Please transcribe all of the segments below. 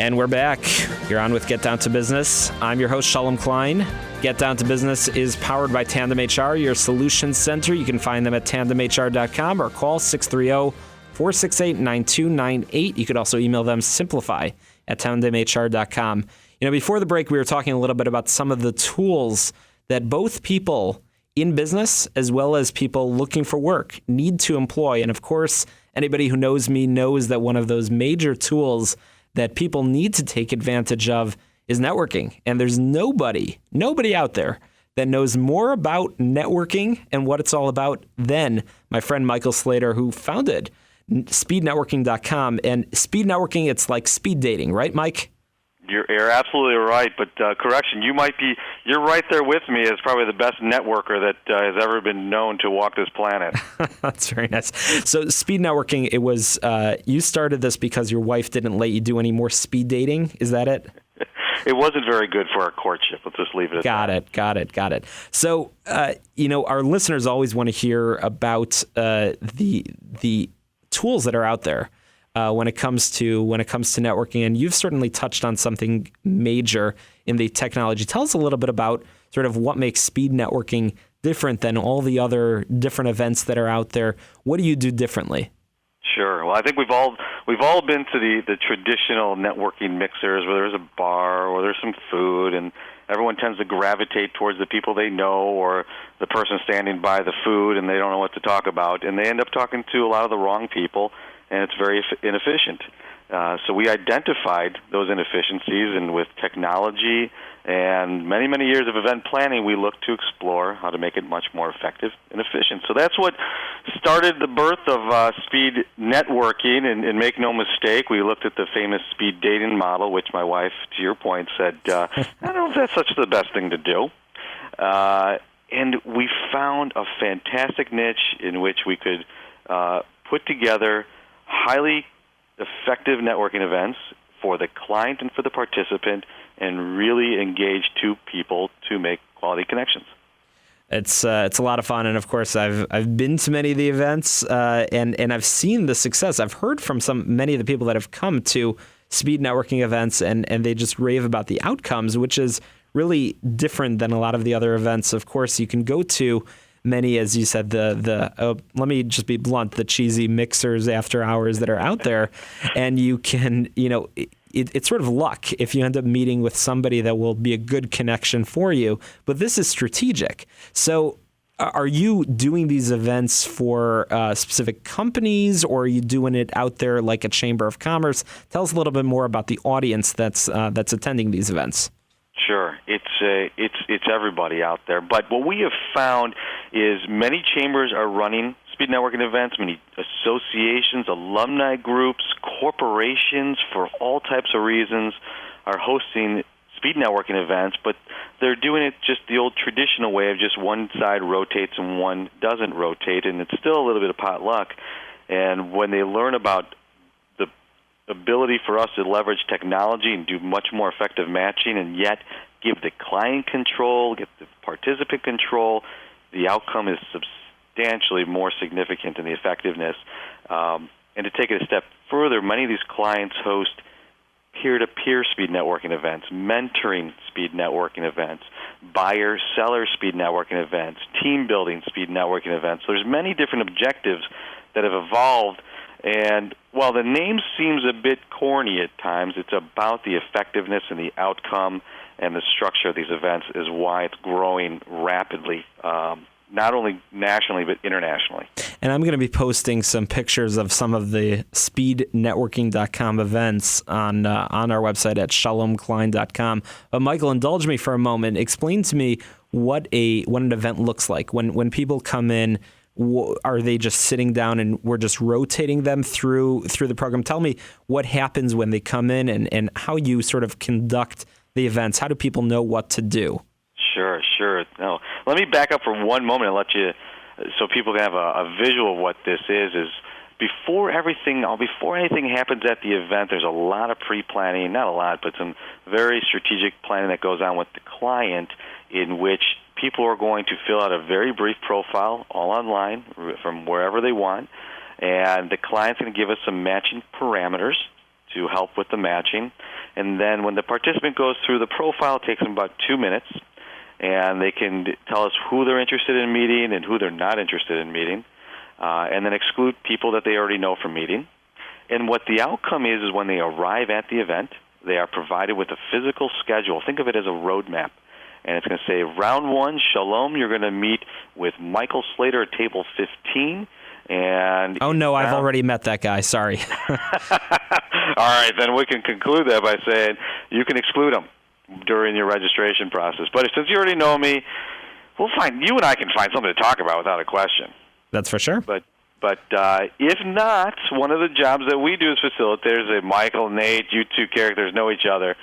And we're back. You're on with Get Down to Business. I'm your host, Shalom Klein. Get Down to Business is powered by Tandem HR, your solutions center. You can find them at tandemhr.com or call 630-468-9298. You could also email them simplify@tandemhr.com. Before the break, we were talking a little bit about some of the tools that both people in business as well as people looking for work need to employ. And of course, anybody who knows me knows that one of those major tools that people need to take advantage of is networking. And there's nobody out there that knows more about networking and what it's all about than my friend Michael Slater, who founded speednetworking.com. And speed networking, it's like speed dating, right, Mike? You're absolutely right, but correction, you're right there with me as probably the best networker that has ever been known to walk this planet. That's very nice. So speed networking, it was, you started this because your wife didn't let you do any more speed dating, is that it? It wasn't very good for our courtship. Let's just leave it at that. Got it. So, our listeners always want to hear about the tools that are out there. When it comes to networking, and you've certainly touched on something major in the technology. Tell us a little bit about sort of what makes speed networking different than all the other different events that are out there. What do you do differently? Sure. Well, I think we've all been to the traditional networking mixers where there's a bar or there's some food, and everyone tends to gravitate towards the people they know or the person standing by the food, and they don't know what to talk about, and they end up talking to a lot of the wrong people. And it's very inefficient. So we identified those inefficiencies, and with technology and many, many years of event planning, we looked to explore how to make it much more effective and efficient. So that's what started the birth of speed networking, and make no mistake, we looked at the famous speed dating model, which my wife, to your point, said, I don't know if that's such the best thing to do. And we found a fantastic niche in which we could put together highly effective networking events for the client and for the participant, and really engage two people to make quality connections. It's a lot of fun, and of course, I've been to many of the events, and I've seen the success. I've heard from many of the people that have come to speed networking events, and they just rave about the outcomes, which is really different than a lot of the other events. Of course, you can go to many, as you said, let me just be blunt, the cheesy mixers after hours that are out there. And you can, it's sort of luck if you end up meeting with somebody that will be a good connection for you. But this is strategic. So are you doing these events for specific companies, or are you doing it out there like a Chamber of Commerce? Tell us a little bit more about the audience that's attending these events. Sure, it's everybody out there. But what we have found is many chambers are running speed networking events. Many associations, alumni groups, corporations, for all types of reasons, are hosting speed networking events. But they're doing it just the old traditional way of just one side rotates and one doesn't rotate, and it's still a little bit of potluck. And when they learn about ability for us to leverage technology and do much more effective matching, and yet give the client control, get the participant control, the outcome is substantially more significant in the effectiveness. And to take it a step further, many of these clients host peer-to-peer speed networking events, mentoring speed networking events, buyer-seller speed networking events, team-building speed networking events. So there's many different objectives that have evolved. And while the name seems a bit corny at times, it's about the effectiveness and the outcome, and the structure of these events is why it's growing rapidly, not only nationally but internationally. And I'm going to be posting some pictures of some of the speednetworking.com events on our website at shalomklein.com. But Michael, indulge me for a moment. Explain to me what an event looks like. When people come in, are they just sitting down and we're just rotating them through the program? Tell me what happens when they come in, and how you sort of conduct the events. How do people know what to do? Sure. No, let me back up for one moment and let you, so people can have a visual of what this is before anything happens at the event, there's a lot of pre-planning, not a lot, but some very strategic planning that goes on with the client, in which people are going to fill out a very brief profile, all online, from wherever they want, and the client's going to give us some matching parameters to help with the matching, And then when the participant goes through the profile, it takes them about 2 minutes, and they can tell us who they're interested in meeting and who they're not interested in meeting, and then exclude people that they already know from meeting. And what the outcome is when they arrive at the event, they are provided with a physical schedule. Think of it as a roadmap. And it's going to say, round 1, Shalom, you're going to meet with Michael Slater at table 15. And oh, no, I've already met that guy. Sorry. All right, then we can conclude that by saying you can exclude them during your registration process. But since you already know me, you and I can find something to talk about without a question. That's for sure. But if not, one of the jobs that we do as facilitators, Michael, Nate, you two characters know each other.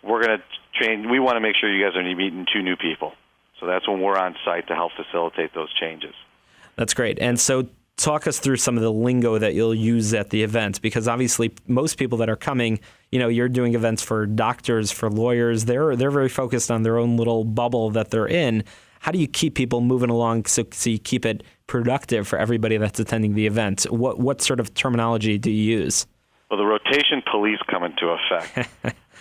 We're going to train. We want to make sure you guys are meeting 2 new people. So that's when we're on site to help facilitate those changes. That's great. And so talk us through some of the lingo that you'll use at the event, because obviously most people that are coming, you're doing events for doctors, for lawyers. They're very focused on their own little bubble that they're in. How do you keep people moving along so you keep it productive for everybody that's attending the event? What sort of terminology do you use? Well, the rotation police come into effect.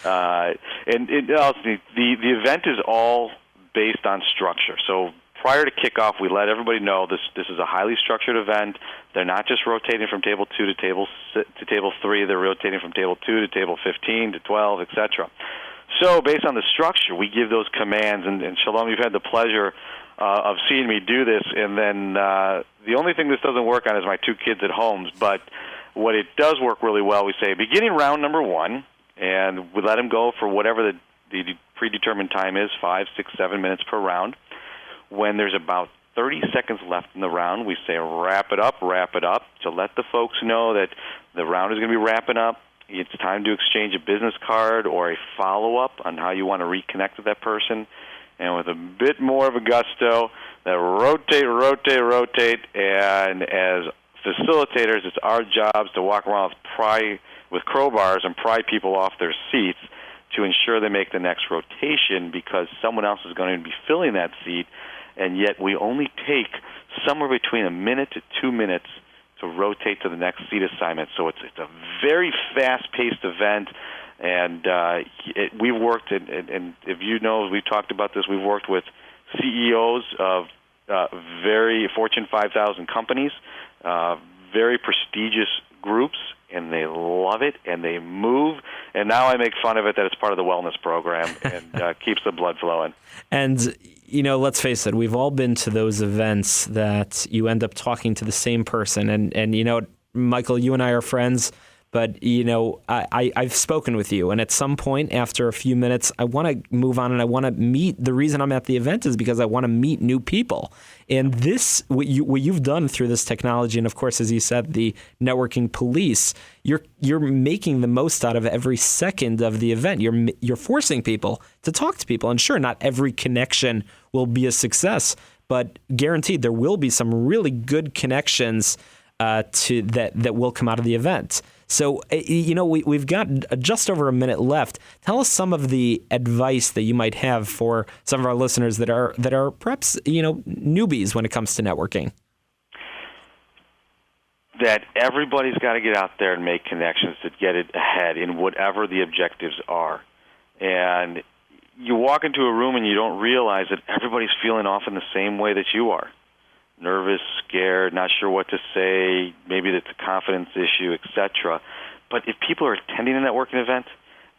And the event is all based on structure. So prior to kickoff, we let everybody know this is a highly structured event. They're not just rotating from table 2 to table 3. They're rotating from table 2 to table 15 to 12, etc. So based on the structure, we give those commands. And Shalom, you've had the pleasure of seeing me do this. And then the only thing this doesn't work on is my 2 kids at home. But what it does work really well, we say, beginning round number 1, and we let them go for whatever the predetermined time is, 5, 6, 7 minutes per round. When there's about 30 seconds left in the round, we say wrap it up, to let the folks know that the round is going to be wrapping up. It's time to exchange a business card or a follow-up on how you want to reconnect with that person. And with a bit more of a gusto, that rotate, and as facilitators, it's our jobs to walk around with crowbars and pry people off their seats to ensure they make the next rotation, because someone else is going to be filling that seat, and yet we only take somewhere between a minute to 2 minutes to rotate to the next seat assignment. So it's a very fast-paced event, and we've worked, and if you know, we've talked about this, we've worked with CEOs of very Fortune 5,000 companies, very prestigious groups, and they love it, and they move. And now I make fun of it that it's part of the wellness program and keeps the blood flowing. And, let's face it, we've all been to those events that you end up talking to the same person. And Michael, you and I are friends, but, I've spoken with you. And at some point, after a few minutes, I want to move on and I want to meet. The reason I'm at the event is because I want to meet new people. And this, what you've done through this technology, and of course, as you said, the networking police, you're making the most out of every second of the event. You're forcing people to talk to people. And sure, not every connection will be a success, but guaranteed there will be some really good connections to that will come out of the event. So, we've got just over a minute left. Tell us some of the advice that you might have for some of our listeners that are perhaps, newbies when it comes to networking. That everybody's got to get out there and make connections to get it ahead in whatever the objectives are. And you walk into a room and you don't realize that everybody's feeling off in the same way that you are. Nervous, scared, not sure what to say, maybe it's a confidence issue, etc. But if people are attending a networking event,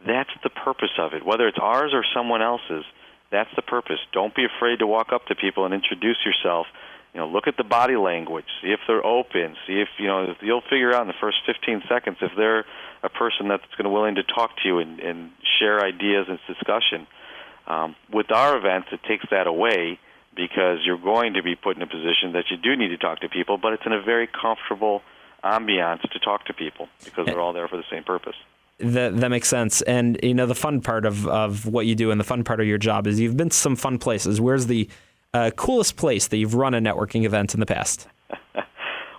that's the purpose of it. Whether it's ours or someone else's, that's the purpose. Don't be afraid to walk up to people and introduce yourself. Look at the body language, see if they're open, see if you'll figure out in the first 15 seconds if they're a person that's going to willing to talk to you and share ideas and discussion. With our events, it takes that away, because you're going to be put in a position that you do need to talk to people, but it's in a very comfortable ambiance to talk to people because they're all there for the same purpose. That makes sense. And, the fun part of what you do and the fun part of your job is you've been to some fun places. Where's the coolest place that you've run a networking event in the past?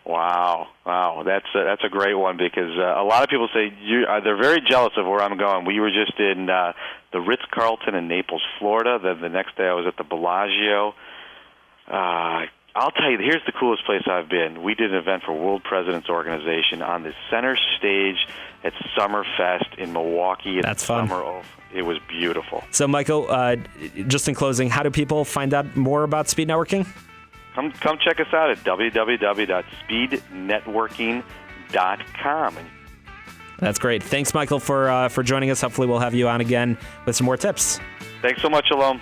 Wow. That's a great one, because a lot of people say they're very jealous of where I'm going. We were just in the Ritz-Carlton in Naples, Florida. Then the next day I was at the Bellagio. I'll tell you, here's the coolest place I've been. We did an event for World Presidents Organization on the center stage at Summerfest in Milwaukee. That's fun. It was beautiful. So, Michael, just in closing, how do people find out more about speed networking? Come check us out at www.speednetworking.com. That's great. Thanks, Michael, for joining us. Hopefully we'll have you on again with some more tips. Thanks so much, Shalom.